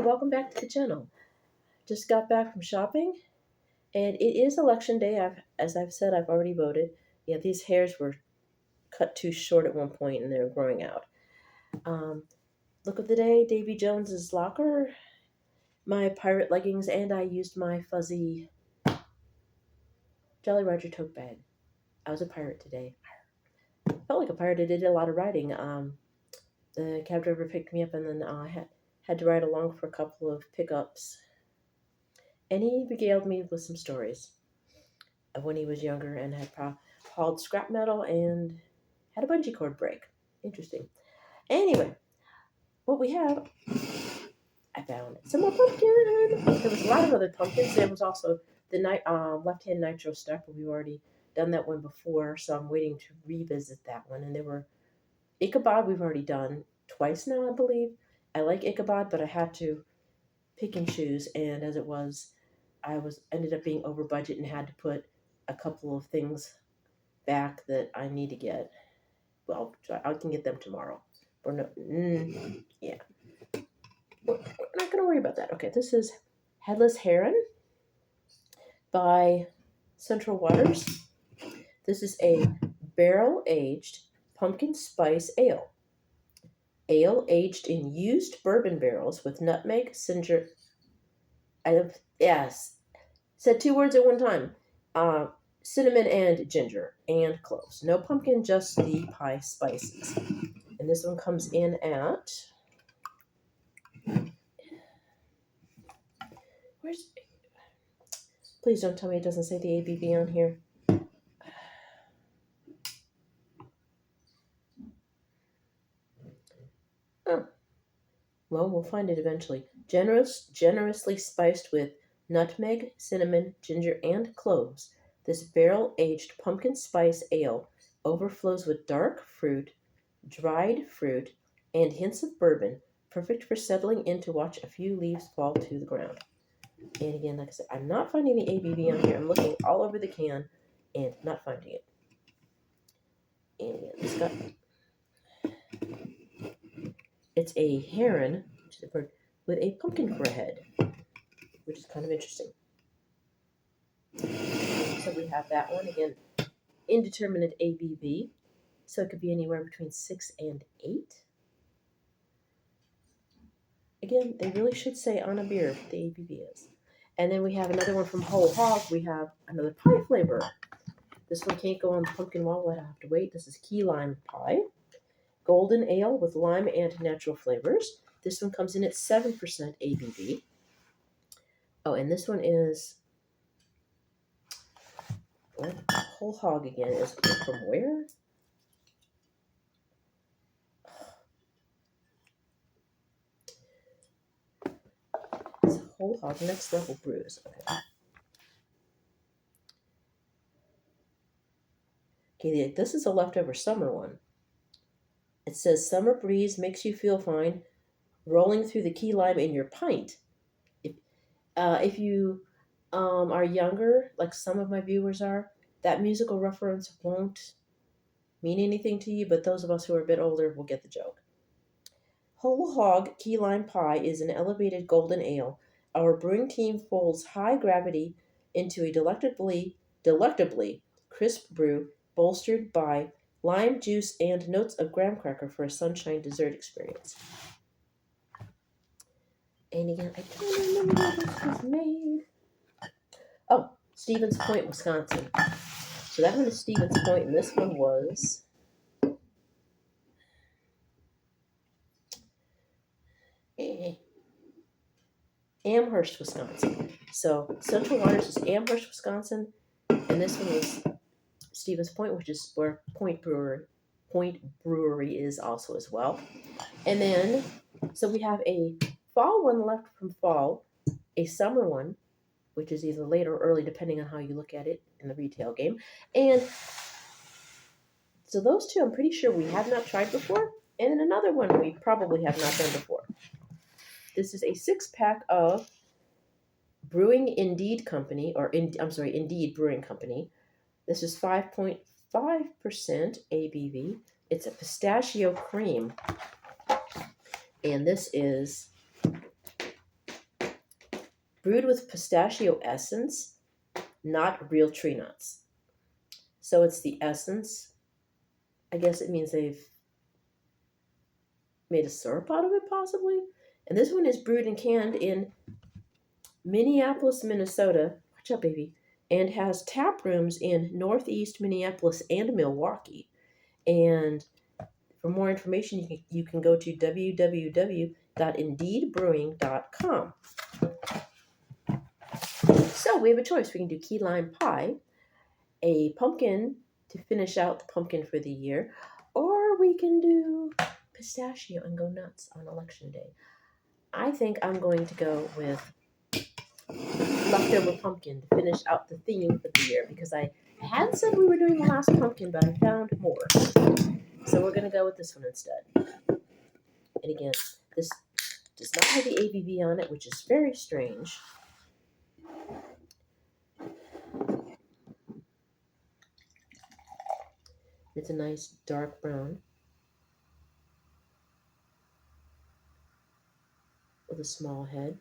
welcome back to the channel. Just got back from shopping, and it is election day. As I've said, I've already voted. Yeah, these hairs were cut too short at one point, and they're growing out. Look of the day: Davy Jones's locker, my pirate leggings, and I used my fuzzy Jolly Roger tote bag. I was a pirate today. Felt like a pirate. I did a lot of riding. The cab driver picked me up, and then I had to ride along for a couple of pickups. And he regaled me with some stories of when he was younger and had hauled scrap metal and had a bungee cord break. Interesting. Anyway, what we have, I found some more pumpkin. There was a lot of other pumpkins. There was also the left-hand nitro stuff, but we've already done that one before, so I'm waiting to revisit that one. And there were Ichabod we've already done twice now, I believe. I like Ichabod, but I had to pick and choose, and as it was, ended up being over budget and had to put a couple of things back that I need to get. Well, I can get them tomorrow. Or no, yeah. We're not going to worry about that. Okay, this is Headless Heron by Central Waters. This is a barrel-aged pumpkin spice ale. Ale aged in used bourbon barrels with nutmeg, ginger. Yes. Said two words at one time. Cinnamon and ginger and cloves. No pumpkin, just the pie spices. And this one comes in at... Please don't tell me it doesn't say the ABV on here. Oh. Well, we'll find it eventually. Generously spiced with nutmeg, cinnamon, ginger, and cloves. This barrel-aged pumpkin spice ale overflows with dark fruit, dried fruit, and hints of bourbon, perfect for settling in to watch a few leaves fall to the ground. And again, like I said, I'm not finding the ABV on here. I'm looking all over the can and not finding it. And it's got... It's a heron, which is a bird, with a pumpkin for a head, which is kind of interesting. So we have that one again, indeterminate ABV, so it could be anywhere between 6 and 8. Again, they really should say on a beer what the ABV is. And then we have another one from Whole Hog. We have another pie flavor. This one can't go on the pumpkin wall. We'll have to wait. This is key lime pie. Golden ale with lime and natural flavors. This one comes in at 7% ABV. Oh, and this one is... What? Whole Hog again. Is from where? It's Whole Hog Next Level Brews. Okay, this is a leftover summer one. It says, summer breeze makes you feel fine, rolling through the key lime in your pint. If you are younger, like some of my viewers are, that musical reference won't mean anything to you, but those of us who are a bit older will get the joke. Whole Hog Key Lime Pie is an elevated golden ale. Our brewing team folds high gravity into a delectably crisp brew, bolstered by lime juice and notes of graham cracker for a sunshine dessert experience. And again, I don't remember where this was made. Oh, Stevens Point, Wisconsin. So that one is Stevens Point, and this one was... Amherst, Wisconsin. So Central Waters is Amherst, Wisconsin, and this one is Stevens Point, which is where Point Brewery is also as well. And then, so we have a fall one left from fall, a summer one, which is either late or early, depending on how you look at it in the retail game. And so those two, I'm pretty sure we have not tried before. And then another one we probably have not done before. This is a 6-pack of Brewing Indeed Company, Indeed Brewing Company. This is 5.5% ABV. It's a pistachio cream. And this is brewed with pistachio essence, not real tree nuts. So it's the essence. I guess it means they've made a syrup out of it, possibly. And this one is brewed and canned in Minneapolis, Minnesota. Watch out, baby. And has tap rooms in Northeast Minneapolis and Milwaukee. And for more information, you can go to www.indeedbrewing.com. So we have a choice. We can do key lime pie, a pumpkin to finish out the pumpkin for the year, or we can do pistachio and go nuts on election day. I think I'm going to go with leftover pumpkin to finish out the theme for the year because I had said we were doing the last pumpkin, but I found more. So we're going to go with this one instead. And again, this does not have the ABV on it, which is very strange. It's a nice dark brown with a small head.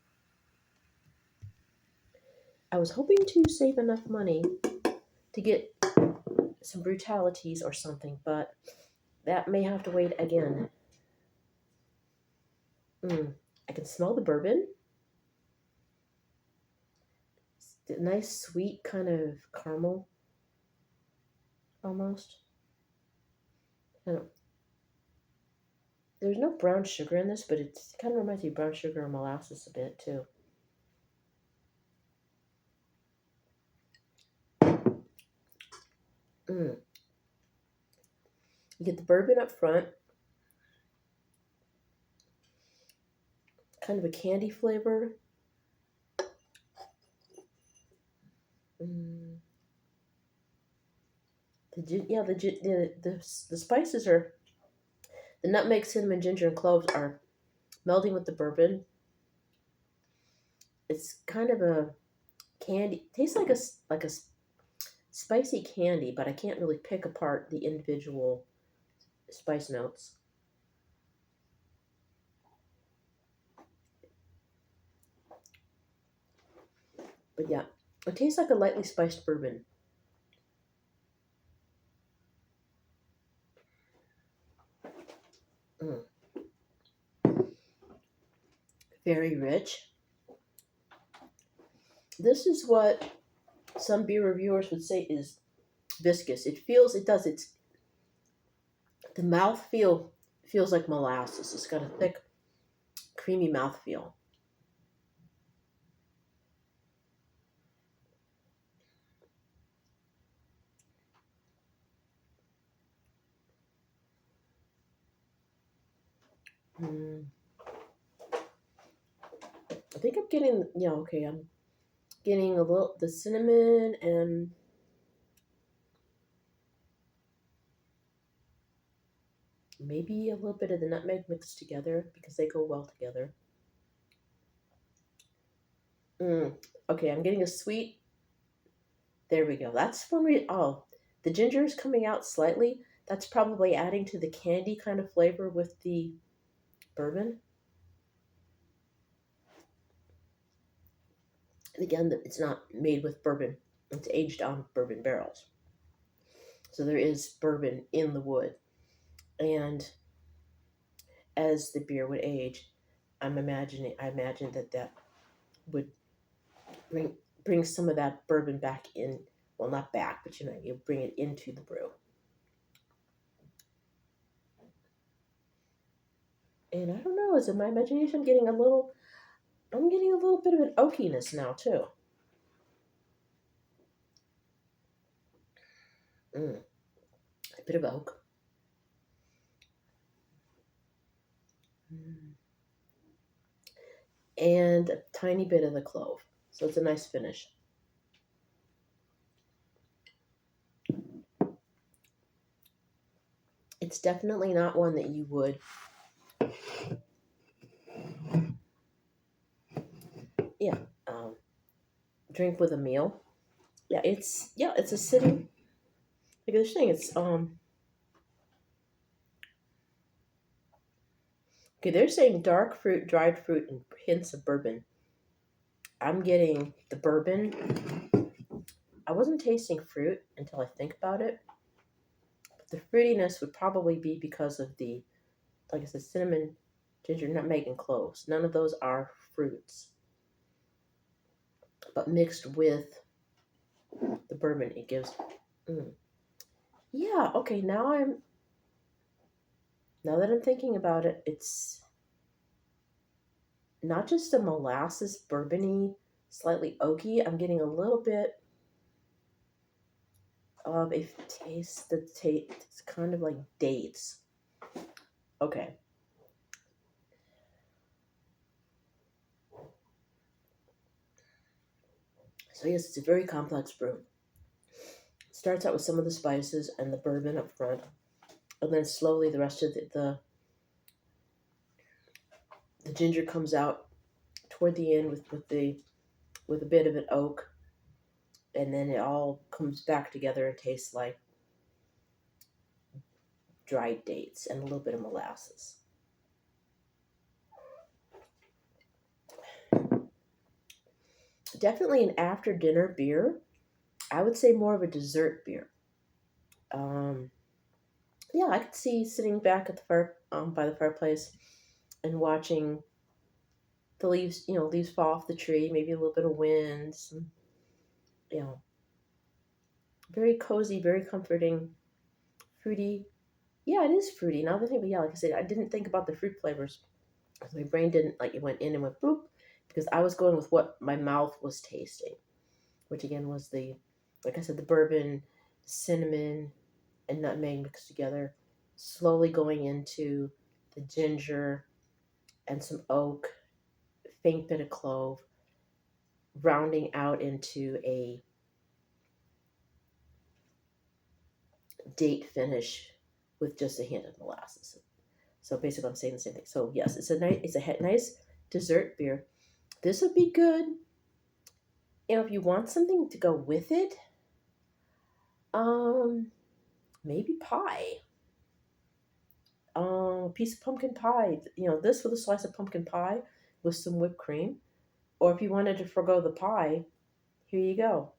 I was hoping to save enough money to get some brutalities or something, but that may have to wait again. I can smell the bourbon. It's a nice sweet kind of caramel almost. There's no brown sugar in this, but it kind of reminds me of brown sugar and molasses a bit too. You get the bourbon up front, kind of a candy flavor. The spices are the nutmeg, cinnamon, ginger, and cloves are melding with the bourbon. It's kind of a candy. Tastes like a spicy candy, but I can't really pick apart the individual spice notes. But yeah, it tastes like a lightly spiced bourbon. Very rich. This is what some beer reviewers would say is viscous. It's the mouthfeel feels like molasses. It's got a thick, creamy mouthfeel. I think I'm getting, I'm getting a little, the cinnamon and maybe a little bit of the nutmeg mixed together because they go well together. Okay, I'm getting a sweet. There we go. That's when the ginger is coming out slightly. That's probably adding to the candy kind of flavor with the bourbon. And again, it's not made with bourbon. It's aged on bourbon barrels. So there is bourbon in the wood. And as the beer would age, I imagine that would bring some of that bourbon back in. Well, not back, but you bring it into the brew. And I don't know, is it my imagination? I'm getting a little bit of an oakiness now too. A bit of oak. And a tiny bit of the clove. So it's a nice finish. It's definitely not one that you would drink with a meal. It's a sitting. Like they're saying, it's Okay, they're saying dark fruit, dried fruit, and hints of bourbon. I'm getting the bourbon. I wasn't tasting fruit until I think about it. But the fruitiness would probably be because of the, like I said, cinnamon, ginger, nutmeg, and cloves. None of those are fruits. But mixed with the bourbon, it gives. Mm. Yeah, okay, now that I'm thinking about it, it's not just a molasses bourbony, slightly oaky. I'm getting a little bit of a taste that tastes kind of like dates. Okay. So yes, it's a very complex brew. It starts out with some of the spices and the bourbon up front, and then slowly the rest of the ginger comes out toward the end with a bit of an oak, and then it all comes back together and tastes like dried dates and a little bit of molasses. Definitely an after dinner beer. I would say more of a dessert beer. Um, yeah, I could see sitting back at the fire by the fireplace and watching the leaves, leaves fall off the tree, maybe a little bit of wind, some, you know, very cozy, very comforting, fruity. Yeah, it is fruity. Now that I think, but yeah, like I said, I didn't think about the fruit flavors. My brain didn't like it went in and went boop because I was going with what my mouth was tasting, which again was like I said, the bourbon, cinnamon, and nutmeg mixed together, slowly going into the ginger and some oak, faint bit of clove, rounding out into a date finish with just a hint of molasses. So basically, I'm saying the same thing. So yes, nice dessert beer. This would be good. If you want something to go with it, um, maybe pie. A piece of pumpkin pie. This with a slice of pumpkin pie with some whipped cream. Or if you wanted to forgo the pie, here you go.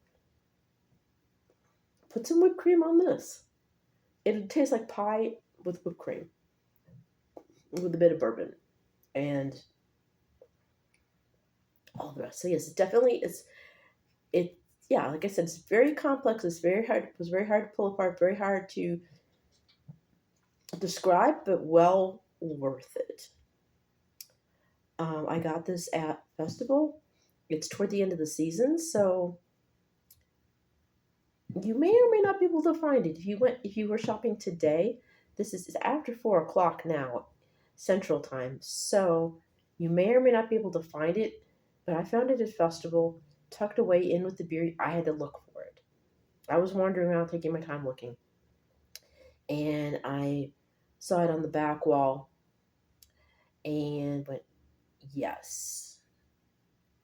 Put some whipped cream on this. It'll taste like pie with whipped cream, with a bit of bourbon, and all the rest. So yes, it. Yeah, like I said, it's very complex. It's very hard. It was very hard to pull apart. Very hard to describe, but well worth it. I got this at festival. It's toward the end of the season, so you may or may not be able to find it. If you were shopping today, it's after 4 o'clock now, Central Time. So you may or may not be able to find it, but I found it at festival, tucked away in with the beer. I had to look for it. I was wandering around, taking my time looking, and I saw it on the back wall, and went, "Yes,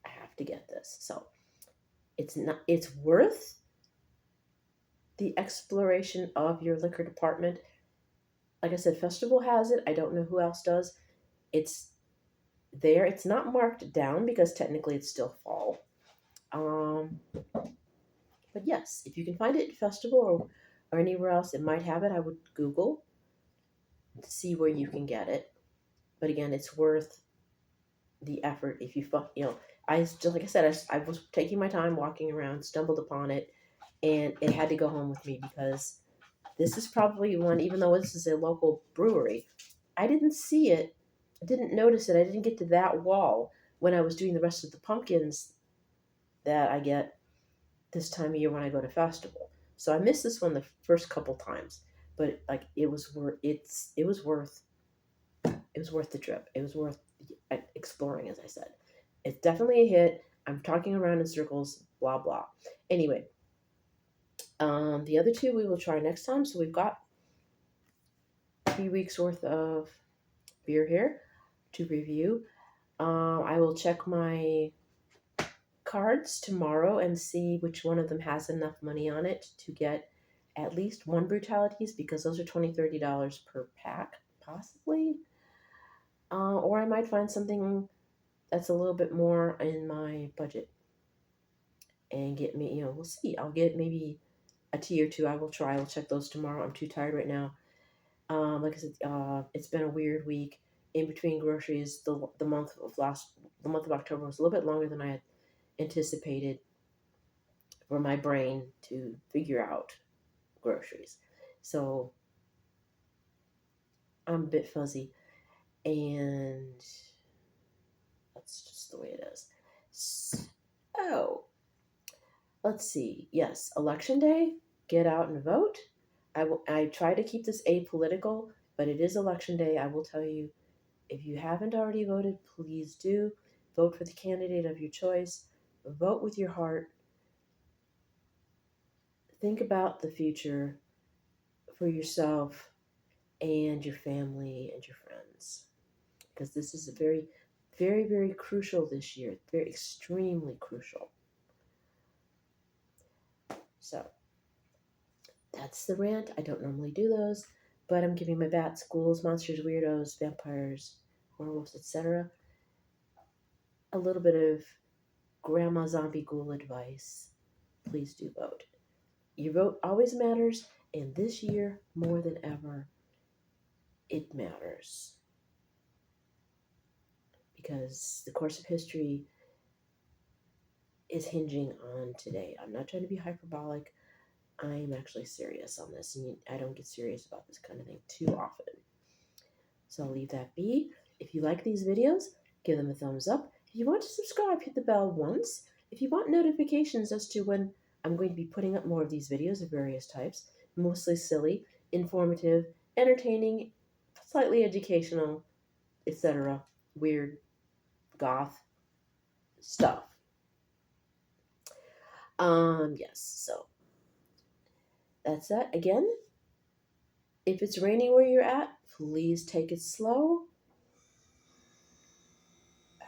I have to get this." So it's worth the exploration of your liquor department. Like I said, Festival has it. I don't know who else does. It's there. It's not marked down because technically it's still fall. Um, but yes, if you can find it at Festival or anywhere else that might have it, I would Google to see where you can get it. But again, it's worth the effort if I just like I said, I was taking my time walking around, stumbled upon it, and it had to go home with me because this is probably one, even though this is a local brewery, I didn't see it. I didn't notice it. I didn't get to that wall when I was doing the rest of the pumpkins that I get this time of year when I go to festival. So I missed this one the first couple times, but like it was worth the trip. It was worth exploring, as I said. It's definitely a hit. I'm talking around in circles, blah blah. Anyway, the other two we will try next time. So we've got 3 weeks worth of beer here to review. I will check my cards tomorrow and see which one of them has enough money on it to get at least one Brutalities because those are $20-$30 per pack, possibly. Or I might find something That's a little bit more in my budget and get me, we'll see. I'll get maybe a tea or two. I will try. I'll check those tomorrow. I'm too tired right now. Like I said, it's been a weird week. In between groceries, the month of October was a little bit longer than I had anticipated for my brain to figure out groceries. So I'm a bit fuzzy, and that's just the way it is. So let's see. Yes, election day. Get out and vote. I try to keep this apolitical, but it is election day. I will tell you, if you haven't already voted, please do. Vote for the candidate of your choice. Vote with your heart. Think about the future for yourself and your family and your friends. Because this is a very, very, very crucial this year. Very extremely crucial. So that's the rant. I don't normally do those, but I'm giving my bats, ghouls, monsters, weirdos, vampires, werewolves, etc. a little bit of grandma zombie ghoul advice. Please do vote. Your vote always matters, and this year more than ever, it matters because the course of history is hinging on today. I'm not trying to be hyperbolic. I'm actually serious on this, and I don't get serious about this kind of thing too often. So I'll leave that be. If you like these videos, give them a thumbs up. If you want to subscribe, hit the bell once. If you want notifications as to when I'm going to be putting up more of these videos of various types, mostly silly, informative, entertaining, slightly educational, etc., weird, goth stuff. Yes, so that's that. Again, if it's raining where you're at, please take it slow.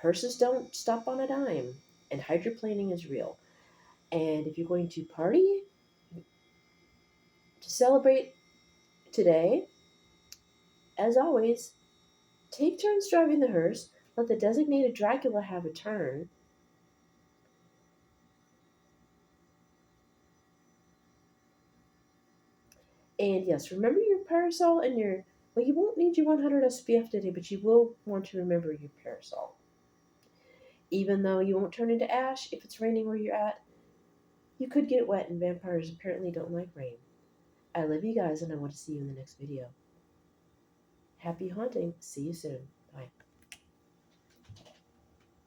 Hearses don't stop on a dime, and hydroplaning is real. And if you're going to party to celebrate today, as always, take turns driving the hearse. Let the designated Dracula have a turn. And yes, remember your parasol and your. Well, you won't need your 100 SPF today, but you will want to remember your parasol. Even though you won't turn into ash if it's raining where you're at, you could get wet, and vampires apparently don't like rain. I love you guys, and I want to see you in the next video. Happy haunting. See you soon.